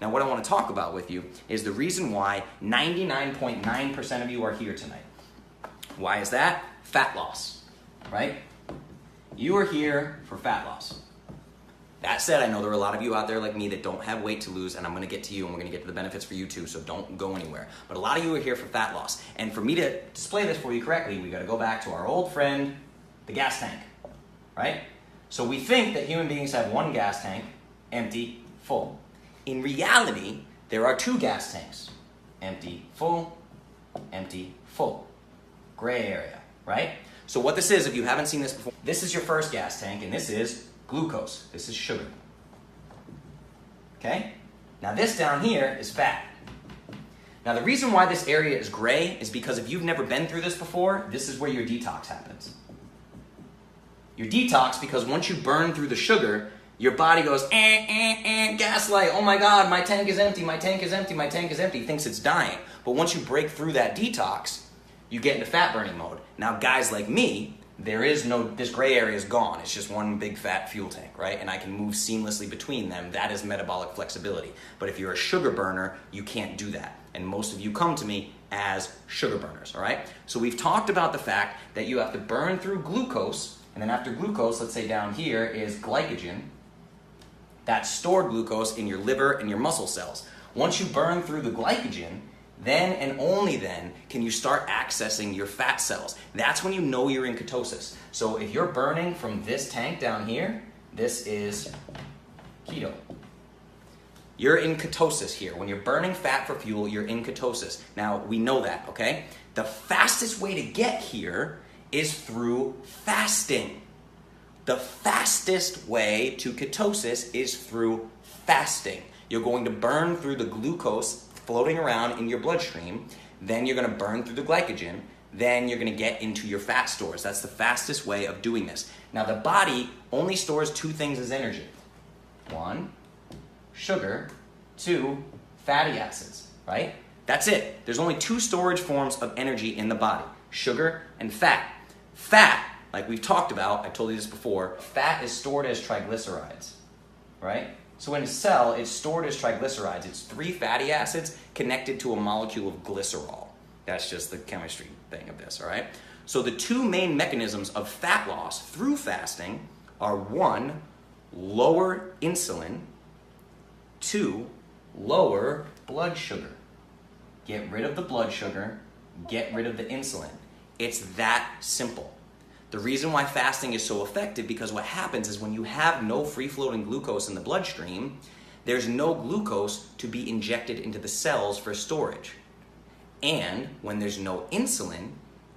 Now what I want to talk about with you is the reason why 99.9% of you are here tonight. Why is that? Fat loss, right? You are here for fat loss. That said, I know there are a lot of you out there like me that don't have weight to lose, and I'm going to get to you, and we're going to get to the benefits for you too, so don't go anywhere. But a lot of you are here for fat loss. And for me to display this for you correctly, we got to go back to our old friend, the gas tank, right? So we think that human beings have one gas tank, empty, full. In reality, there are two gas tanks, empty, full, empty, full. Gray area, right? So what this is, if you haven't seen this before, this is your first gas tank, and this is glucose. This is sugar. Okay? Now this down here is fat. Now the reason why this area is gray is because if you've never been through this before, this is where your detox happens. Your detox, because once you burn through the sugar, your body goes, gaslight, oh my God, my tank is empty, my tank is empty, my tank is empty, thinks it's dying. But once you break through that detox, you get into fat burning mode. Now guys like me, this gray area is gone. It's just one big fat fuel tank, right? And I can move seamlessly between them. That is metabolic flexibility. But if you're a sugar burner, you can't do that. And most of you come to me as sugar burners, all right? So we've talked about the fact that you have to burn through glucose, and then after glucose, let's say down here is glycogen. That's stored glucose in your liver and your muscle cells. Once you burn through the glycogen, then and only then can you start accessing your fat cells. That's when you know you're in ketosis. So if you're burning from this tank down here, this is keto. You're in ketosis here. When you're burning fat for fuel, you're in ketosis. Now, we know that, okay? The fastest way to get here is through fasting. The fastest way to ketosis is through fasting. You're going to burn through the glucose floating around in your bloodstream, then you're going to burn through the glycogen, then you're going to get into your fat stores. That's the fastest way of doing this. Now the body only stores two things as energy. One, sugar. Two, fatty acids, right? That's it. There's only two storage forms of energy in the body, sugar and fat. Fat, like we've talked about, I told you this before, fat is stored as triglycerides, right? So in a cell, it's stored as triglycerides. It's three fatty acids connected to a molecule of glycerol. That's just the chemistry thing of this, all right? So the two main mechanisms of fat loss through fasting are one, lower insulin, two, lower blood sugar. Get rid of the blood sugar, get rid of the insulin. It's that simple. The reason why fasting is so effective, because what happens is when you have no free-floating glucose in the bloodstream, there's no glucose to be injected into the cells for storage. And when there's no insulin,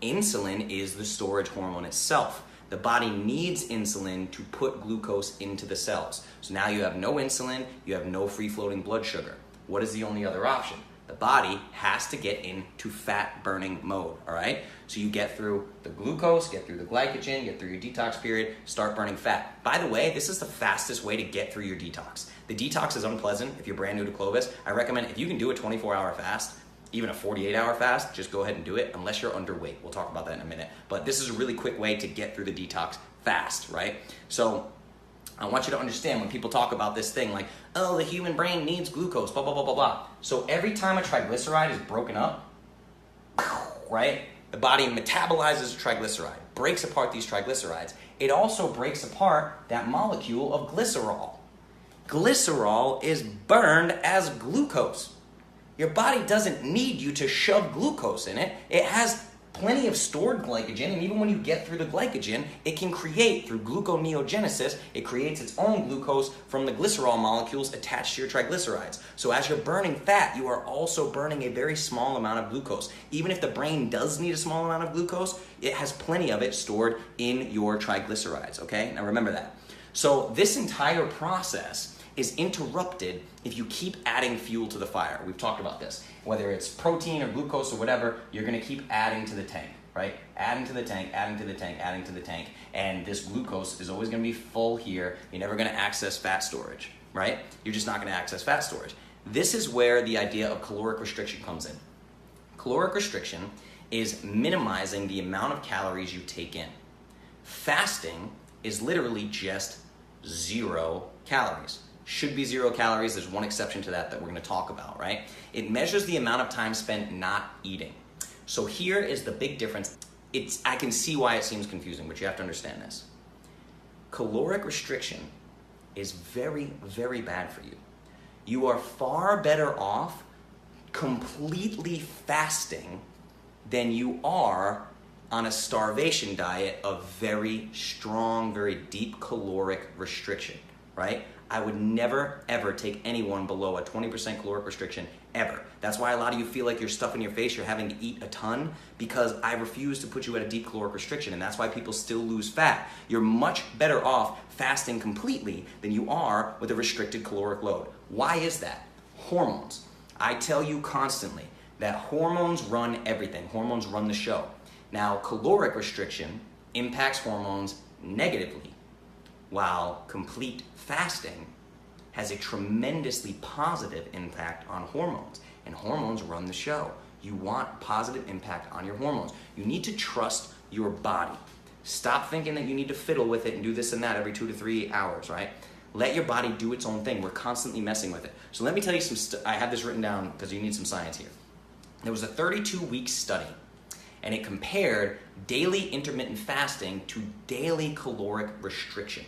insulin is the storage hormone itself. The body needs insulin to put glucose into the cells. So now you have no insulin, you have no free-floating blood sugar. What is the only other option? The body has to get into fat burning mode, all right? So you get through the glucose, get through the glycogen, get through your detox period, start burning fat. By the way, this is the fastest way to get through your detox. The detox is unpleasant if you're brand new to Clovis. I recommend if you can do a 24-hour fast, even a 48-hour fast, just go ahead and do it unless you're underweight. We'll talk about that in a minute. But this is a really quick way to get through the detox fast, right? So I want you to understand when people talk about this thing like, oh, the human brain needs glucose, blah, blah, blah, blah, blah. So every time a triglyceride is broken up, right, the body metabolizes a triglyceride, breaks apart these triglycerides. It also breaks apart that molecule of glycerol. Glycerol is burned as glucose. Your body doesn't need you to shove glucose in it. It has plenty of stored glycogen, and even when you get through the glycogen, it can create, through gluconeogenesis, it creates its own glucose from the glycerol molecules attached to your triglycerides. So as you're burning fat, you are also burning a very small amount of glucose. Even if the brain does need a small amount of glucose, it has plenty of it stored in your triglycerides, okay? Now remember that. So this entire process is interrupted if you keep adding fuel to the fire. We've talked about this. Whether it's protein or glucose or whatever, you're gonna keep adding to the tank, right? Adding to the tank, adding to the tank, adding to the tank. And this glucose is always gonna be full here. You're never gonna access fat storage, right? You're just not gonna access fat storage. This is where the idea of caloric restriction comes in. Caloric restriction is minimizing the amount of calories you take in. Fasting is literally just 0 calories. should be 0 calories. There's one exception to that we're going to talk about, right? It measures the amount of time spent not eating. So here is the big difference. I can see why it seems confusing, but you have to understand this. Caloric restriction is very, very bad for you. You are far better off completely fasting than you are on a starvation diet of very strong, very deep caloric restriction, right? I would never, ever take anyone below a 20% caloric restriction, ever. That's why a lot of you feel like you're stuffing your face, you're having to eat a ton, because I refuse to put you at a deep caloric restriction, and that's why people still lose fat. You're much better off fasting completely than you are with a restricted caloric load. Why is that? Hormones. I tell you constantly that hormones run everything. Hormones run the show. Now, caloric restriction impacts hormones negatively, while complete fasting has a tremendously positive impact on hormones, and hormones run the show. You want positive impact on your hormones. You need to trust your body. Stop thinking that you need to fiddle with it and do this and that every 2 to 3 hours, right? Let your body do its own thing. We're constantly messing with it. So let me tell you I have this written down because you need some science here. There was a 32-week study, and it compared daily intermittent fasting to daily caloric restriction.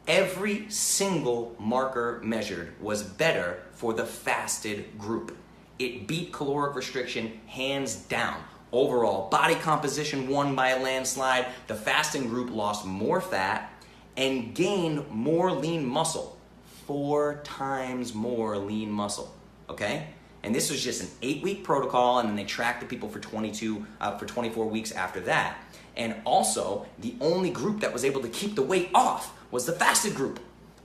Every single marker measured was better for the fasted group. It beat caloric restriction hands down. Overall, body composition won by a landslide. The fasting group lost more fat and gained more lean muscle. 4 times more lean muscle, okay? And this was just an 8-week protocol, and then they tracked the people for 24 weeks after that. And also, the only group that was able to keep the weight off was the fasted group.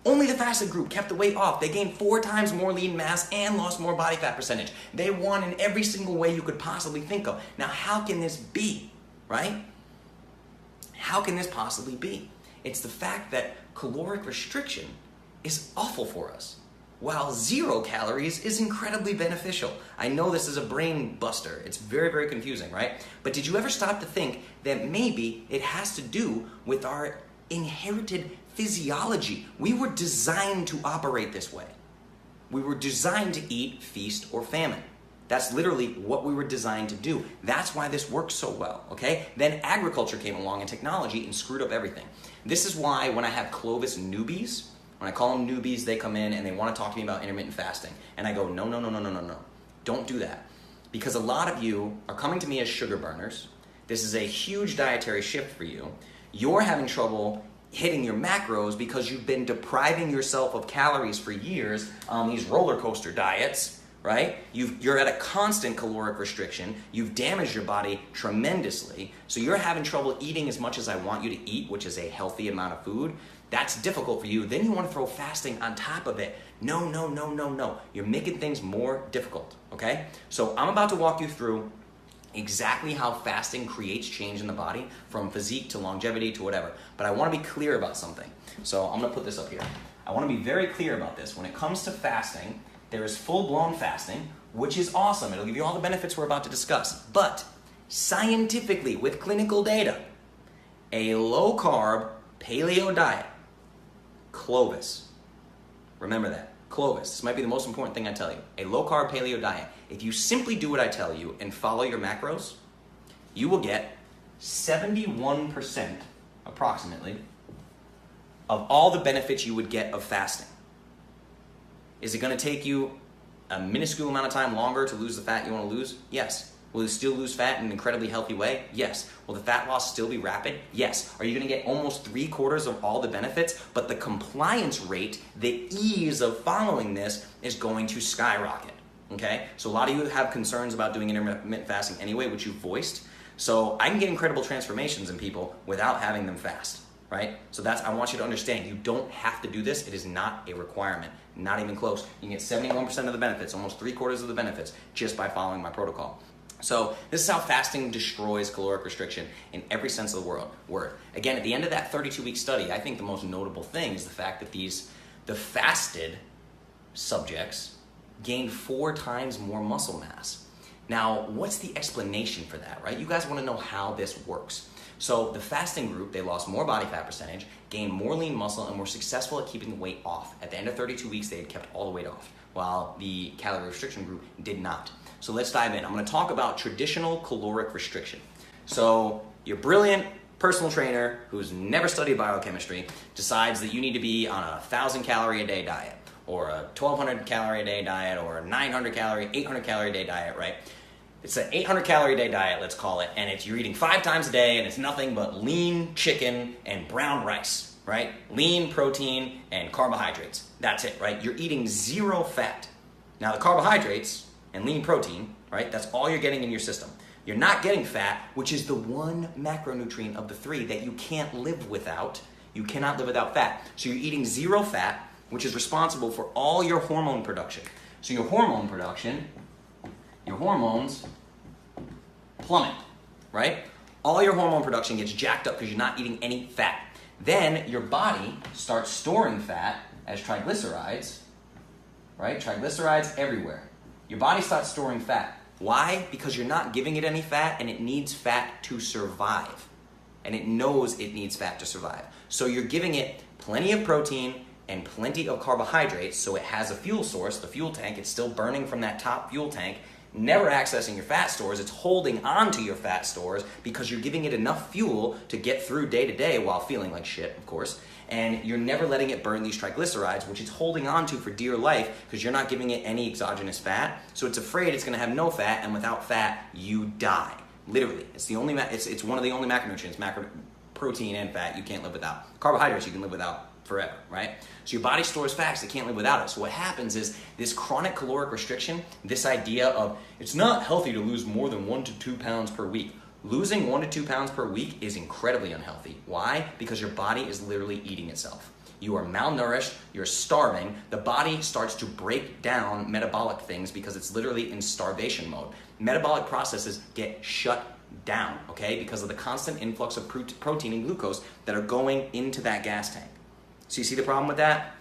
Only the fasted group kept the weight off. They gained 4 times more lean mass and lost more body fat percentage. They won in every single way you could possibly think of. Now, how can this be, right? How can this possibly be? It's the fact that caloric restriction is awful for us, while 0 calories is incredibly beneficial. I know this is a brain buster. It's very, very confusing, right? But did you ever stop to think that maybe it has to do with our inherited physiology? We were designed to operate this way. We were designed to eat, feast, or famine. That's literally what we were designed to do. That's why this works so well, okay? Then agriculture came along and technology and screwed up everything. This is why when I have Clovis newbies, when I call them newbies, they come in and they want to talk to me about intermittent fasting. And I go, no. Don't do that. Because a lot of you are coming to me as sugar burners. This is a huge dietary shift for you. You're having trouble hitting your macros because you've been depriving yourself of calories for years on these roller coaster diets, right? You're at a constant caloric restriction. You've damaged your body tremendously. So you're having trouble eating as much as I want you to eat, which is a healthy amount of food. That's difficult for you. Then you want to throw fasting on top of it. No. You're making things more difficult, okay? So I'm about to walk you through exactly how fasting creates change in the body, from physique to longevity to whatever. But I want to be clear about something. So I'm going to put this up here. I want to be very clear about this. When it comes to fasting, there is full-blown fasting, which is awesome. It'll give you all the benefits we're about to discuss. But scientifically, with clinical data, a low-carb paleo diet, Clovis, remember that, Clovis, this might be the most important thing I tell you, a low-carb paleo diet, if you simply do what I tell you and follow your macros, you will get 71%, approximately, of all the benefits you would get of fasting. Is it going to take you a minuscule amount of time longer to lose the fat you want to lose? Yes. Will you still lose fat in an incredibly healthy way? Yes. Will the fat loss still be rapid? Yes. Are you going to get almost 3/4 of all the benefits? But the compliance rate, the ease of following this is going to skyrocket. Okay? So a lot of you have concerns about doing intermittent fasting anyway, which you've voiced. So I can get incredible transformations in people without having them fast. Right? So I want you to understand, you don't have to do this. It is not a requirement, not even close. You can get 71% of the benefits, almost 3/4 of the benefits, just by following my protocol. So this is how fasting destroys caloric restriction in every sense of the word. Again, at the end of that 32-week study, I think the most notable thing is the fact that the fasted subjects gained 4 times more muscle mass. Now, what's the explanation for that, right? You guys want to know how this works. So the fasting group, they lost more body fat percentage, gained more lean muscle, and were successful at keeping the weight off. At the end of 32 weeks, they had kept all the weight off, while the calorie restriction group did not. So let's dive in. I'm going to talk about traditional caloric restriction. So your brilliant personal trainer who's never studied biochemistry decides that you need to be on a 1,000 calorie a day diet, or a 1,200 calorie a day diet, or a 900 calorie, 800 calorie a day diet, right? It's an 800 calorie a day diet, let's call it, and you're eating 5 times a day, and it's nothing but lean chicken and brown rice, right? Lean protein and carbohydrates. That's it, right? You're eating 0 fat. Now the carbohydrates and lean protein, right? That's all you're getting in your system. You're not getting fat, which is the one macronutrient of the 3 that you can't live without. You cannot live without fat. So you're eating 0 fat, which is responsible for all your hormone production. So your hormone production, your hormones plummet, right? All your hormone production gets jacked up because you're not eating any fat. Then your body starts storing fat as triglycerides, right? Triglycerides everywhere. Your body starts storing fat. Why? Because you're not giving it any fat, and it needs fat to survive. And it knows it needs fat to survive. So you're giving it plenty of protein and plenty of carbohydrates, so it has a fuel source, the fuel tank. It's still burning from that top fuel tank, never accessing your fat stores. It's holding on to your fat stores because you're giving it enough fuel to get through day to day while feeling like shit, of course. And you're never letting it burn these triglycerides, which it's holding on to for dear life because you're not giving it any exogenous fat. So it's afraid it's going to have no fat, and without fat, you die. Literally, it's the only it's one of the only macronutrients, protein and fat, you can't live without. Carbohydrates you can live without forever, right? So your body stores fats, it can't live without it. So what happens is this chronic caloric restriction, this idea of it's not healthy to lose more than 1 to 2 pounds per week. Losing 1 to 2 pounds per week is incredibly unhealthy. Why? Because your body is literally eating itself. You are malnourished, you're starving, the body starts to break down metabolic things because it's literally in starvation mode. Metabolic processes get shut down, okay, because of the constant influx of protein and glucose that are going into that gas tank. So you see the problem with that?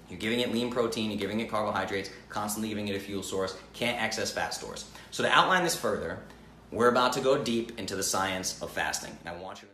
You're giving it lean protein, you're giving it carbohydrates, constantly giving it a fuel source, can't access fat stores. So to outline this further, we're about to go deep into the science of fasting. And I want you to